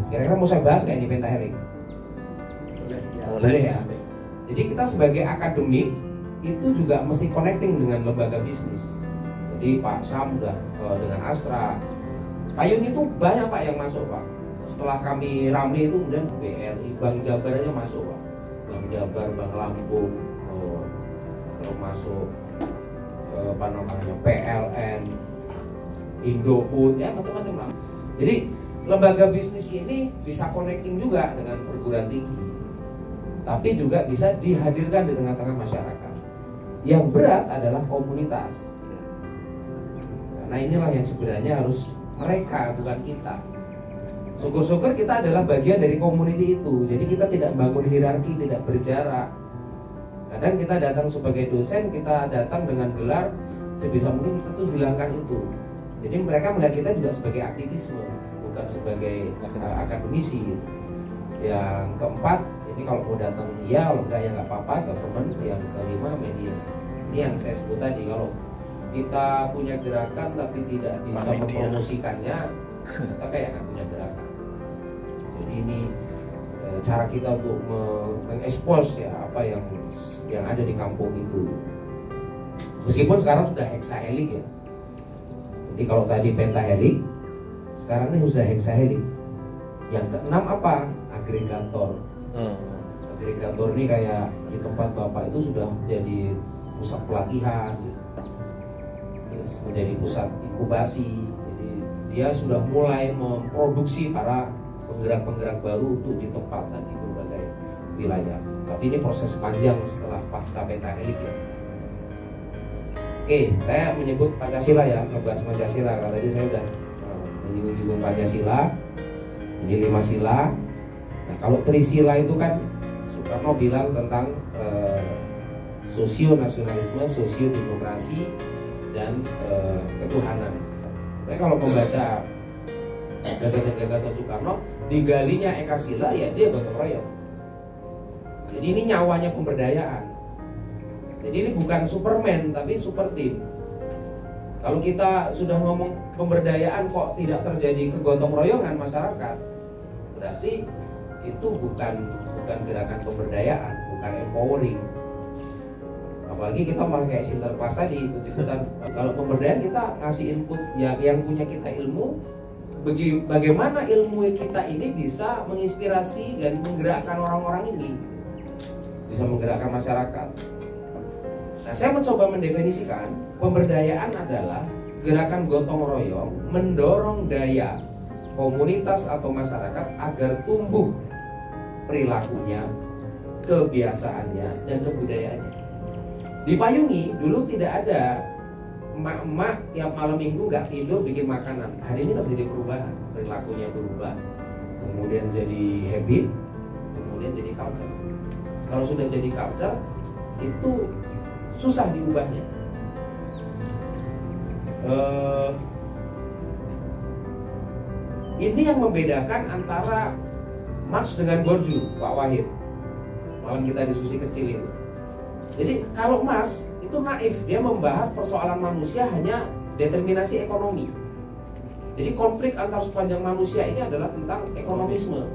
Kira-kira mau saya bahas nggak ini pentahelix? Boleh ya. Jadi kita sebagai akademik itu juga mesti connecting dengan lembaga bisnis. Jadi Pak Sam udah dengan Astra, Payung itu banyak Pak yang masuk Pak. Setelah kami rame itu kemudian BRI, Bank Jabar aja masuk Pak. Bank Jabar, Bank Lampung, termasuk apa namanya PLN, Indofood, ya macam-macam lah. Jadi lembaga bisnis ini bisa connecting juga dengan perguruan tinggi, tapi juga bisa dihadirkan di tengah-tengah masyarakat. Yang berat adalah komunitas. Nah inilah yang sebenarnya harus mereka, bukan kita. Syukur-syukur kita adalah bagian dari community itu. Jadi kita tidak bangun hierarki, tidak berjarak. Kadang kita datang sebagai dosen, kita datang dengan gelar, sebisa mungkin kita tuh hilangkan itu. Jadi mereka melihat kita juga sebagai aktivisme, bukan sebagai akademisi. Yang keempat, ini kalau mau datang iya, kalau enggak ya nggak apa-apa, government. Yang kelima, media. Ini yang saya sebut tadi, kalau kita punya gerakan tapi tidak bisa mempromosikannya, kita kayak nggak punya gerakan. Jadi ini cara kita untuk mengekspos ya apa yang ada di kampung itu. Meskipun sekarang sudah hexahelix ya. Jadi kalau tadi pentahelix, sekarang ini sudah hexahelix. Yang keenam apa? Agregator. Agregator ini kayak di tempat Bapak itu sudah jadi pusat pelatihan gitu. Menjadi pusat inkubasi. Jadi dia sudah mulai memproduksi para penggerak-penggerak baru untuk ditempatkan di berbagai wilayah. Tapi ini proses panjang setelah pasca pentahelix ya. Oke, saya menyebut Pancasila ya, ngebahas Pancasila. Karena tadi saya udah menyinggung Pancasila. Ini 5 sila. Nah, kalau Trisila itu kan Soekarno bilang tentang sosio-nasionalisme, sosio-demokrasi, dan ketuhanan. Nah, kalau membaca gagasan-gagasan Soekarno, digalinya Ekasila ya dia gotong royong. Jadi ini nyawanya pemberdayaan. Jadi ini bukan Superman tapi super team. Kalau kita sudah ngomong pemberdayaan kok tidak terjadi kegotong royongan masyarakat, berarti itu bukan gerakan pemberdayaan, bukan empowering. Apalagi kita malah kayak Sinterklas tadi ikut-ikutan. Kalau pemberdayaan kita ngasih input yang punya kita ilmu, bagaimana ilmu kita ini bisa menginspirasi dan menggerakkan orang-orang ini, bisa menggerakkan masyarakat. Nah, saya mencoba mendefinisikan pemberdayaan adalah gerakan gotong royong mendorong daya komunitas atau masyarakat agar tumbuh perilakunya, kebiasaannya, dan kebudayaannya. Di Payungi dulu tidak ada emak-emak tiap malam minggu nggak tidur bikin makanan. Hari ini terjadi perubahan, perilakunya berubah, kemudian jadi habit, kemudian jadi culture. Kalau sudah jadi culture, itu susah diubahnya. Ini yang membedakan antara Marx dengan Bourdieu, Pak Wahid. Malam kita diskusi kecil itu. Jadi kalau Marx itu naif, dia membahas persoalan manusia hanya determinasi ekonomi. Jadi konflik antar sepanjang manusia ini adalah tentang ekonomisme.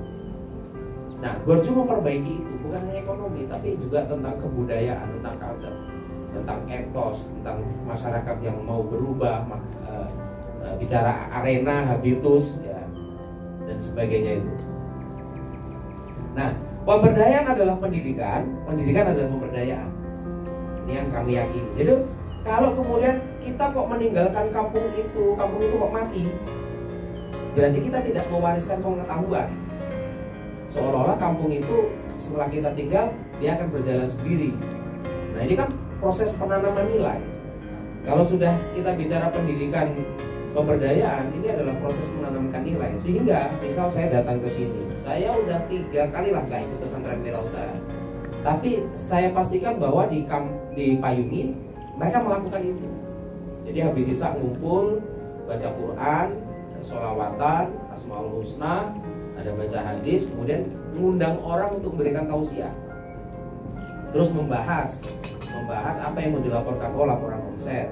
Nah, Bourdieu memperbaiki itu, bukan hanya ekonomi, tapi juga tentang kebudayaan, tentang culture, tentang ethos, tentang masyarakat yang mau berubah, bicara arena, habitus, ya, dan sebagainya itu. Nah, pemberdayaan adalah pendidikan, pendidikan adalah pemberdayaan. Ini yang kami yakini. Jadi kalau kemudian kita kok meninggalkan kampung itu kok mati, berarti kita tidak mewariskan pengetahuan. Seolah-olah kampung itu setelah kita tinggal dia akan berjalan sendiri. Nah, ini kan proses penanaman nilai. Kalau sudah kita bicara pendidikan pemberdayaan, ini adalah proses menanamkan nilai. Sehingga misal saya datang ke sini, saya udah 3 kali lah gak ikut pesantren Mirausa. Tapi saya pastikan bahwa di Payungi mereka melakukan itu. Jadi habis sisa ngumpul, baca Quran, sholawatan, Asmaul Husna, ada baca hadis, kemudian mengundang orang untuk memberikan tausiah. Terus membahas apa yang mau dilaporkan, laporan omset,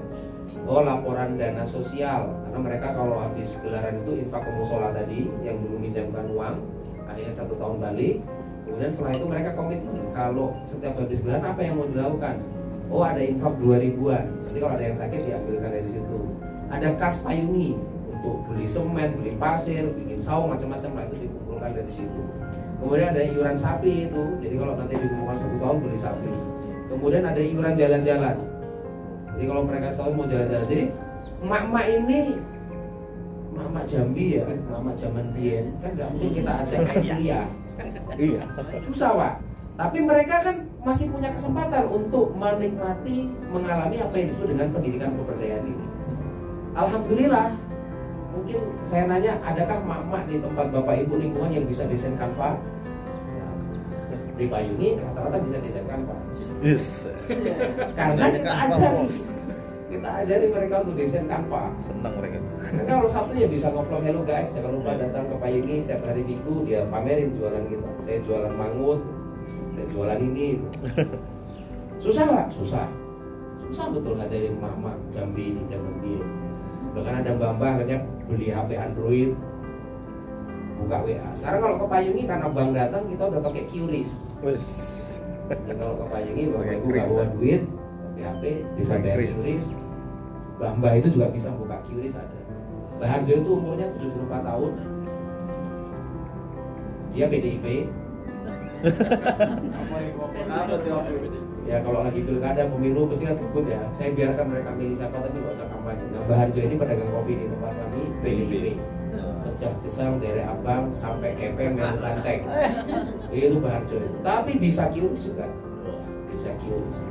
Oh, laporan dana sosial, karena mereka kalau habis gelaran itu infak ke musola tadi yang dulu minjamkan uang, akhirnya 1 tahun balik. Kemudian setelah itu mereka komitmen kalau setiap habis gelaran apa yang mau dilakukan. Oh, ada infak 2000-an, nanti kalau ada yang sakit diambilkan dari situ. Ada kas payungi untuk beli semen, beli pasir, bikin saung, macam-macam lah, itu dikumpulkan dari situ. Kemudian ada iuran sapi itu, jadi kalau nanti dikumpulkan 1 tahun beli sapi. Kemudian ada iuran jalan-jalan. Jadi kalau mereka tahu mau jalan-jalan, jadi emak-emak ini, emak-emak Jambi ya, emak-emak zaman dien, kan nggak mungkin kita ajak kayak kuliah. Iya. Susah Pak. Tapi mereka kan masih punya kesempatan untuk menikmati, mengalami apa yang disebut dengan pendidikan pemberdayaan ini. Alhamdulillah. Mungkin saya nanya, adakah emak-emak di tempat bapak ibu lingkungan yang bisa desain Canva? Di Payungi rata-rata bisa desain Canva. Yes. Karena kita ajari mereka untuk desain Canva. Senang mereka. Mereka kalau Sabtu ya bisa nge-vlog, hello guys, jangan lupa datang ke Payungi setiap hari Minggu, dia pamerin jualan kita. Saya jualan mangut, saya jualan ini. Susah Pak? Susah betul ngajarin mama Jambi ini zaman dia. Bahkan ada mbak-mbak akhirnya beli HP Android, buka WA. Sekarang kalau ke Payungi karena bank datang kita udah pakai QRIS. Wes. Jadi kalau ke Payungi bapak ibu nggak bawa duit, pakai HP bisa bayar QRIS. Mbak-mbak itu juga bisa buka QRIS ada. Mbak Harjo itu umurnya 74 tahun. Dia PDIP. Ya kalau lagi pilkada pemilu pasti kan ribut ya. Saya biarkan mereka milih siapa tapi nggak usah kampanye. Nah, Mbak Harjo ini pedagang kopi di tempat kami PDIP. Pecah gesang dari abang sampai kepeng dan banteng. Jadi itu Mbak Harjo. Tapi bisa QRIS juga. Bisa QRIS.